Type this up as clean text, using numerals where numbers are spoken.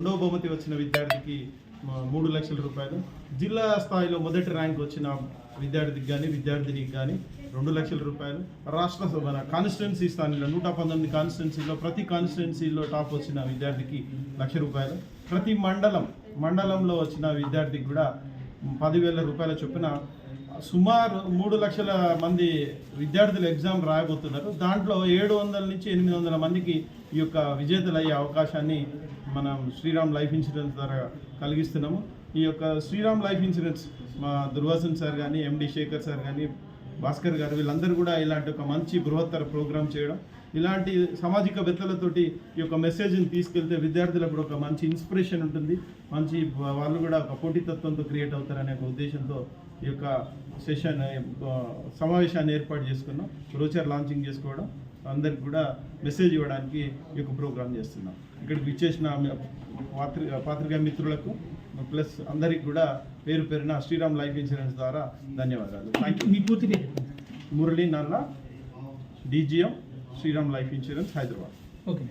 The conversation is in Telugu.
రెండవ బహుమతి వచ్చిన విద్యార్థికి 3 లక్షల రూపాయలు, జిల్లా స్థాయిలో మొదటి ర్యాంక్ వచ్చిన విద్యార్థికి కానీ విద్యార్థినికి కానీ 2 లక్షల రూపాయలు, రాష్ట్ర మన కాన్స్టిట్యున్సీ స్థాయిలో 119 కాన్స్టిట్యున్సీలో ప్రతి కాన్స్టిట్యున్సీలో టాప్ వచ్చిన విద్యార్థికి 1 లక్ష రూపాయలు, ప్రతి మండలంలో వచ్చిన విద్యార్థికి కూడా 10,000 రూపాయల చొప్పున సుమారు 3 లక్షల మంది విద్యార్థులు ఎగ్జామ్ రాయబోతున్నారు. దాంట్లో 700 నుంచి 800 మందికి ఈ యొక్క విజేతలు అయ్యే అవకాశాన్ని మనం శ్రీరామ్ లైఫ్ ఇన్సూరెన్స్ ద్వారా కలిగిస్తున్నాము. ఈ యొక్క శ్రీరామ్ లైఫ్ ఇన్సూరెన్స్ మా దుర్వాసన్ సార్ కానీ, ఎండి శేఖర్ సార్ కానీ, భాస్కర్ గారు వీళ్ళందరూ కూడా ఇలాంటి ఒక మంచి బృహత్తర ప్రోగ్రామ్ చేయడం, ఇలాంటి సామాజిక వేత్తలతోటి ఈ యొక్క మెసేజ్ని తీసుకెళ్తే విద్యార్థులకు కూడా ఒక మంచి ఇన్స్పిరేషన్ ఉంటుంది, మంచి వాళ్ళు కూడా ఒక పోటీతత్వంతో క్రియేట్ అవుతారనే ఒక ఉద్దేశంతో ఈ యొక్క సెషన్ సమావేశాన్ని ఏర్పాటు చేసుకున్నాం. బ్రోచర్ లాంచింగ్ చేసుకోవడం, అందరికి కూడా మెసేజ్ ఇవ్వడానికి ఈ యొక్క ప్రోగ్రామ్ చేస్తున్నాం. ఇక్కడికి విచ్చేసిన పాత్రికా మిత్రులకు ప్లస్ అందరికి కూడా పేరు పేరున శ్రీరామ్ లైఫ్ ఇన్సూరెన్స్ ద్వారా ధన్యవాదాలు. Thank you. మీ పూర్తి పేరు? Murali Nalla, DGM, Shriram life insurance, Hyderabad. Okay.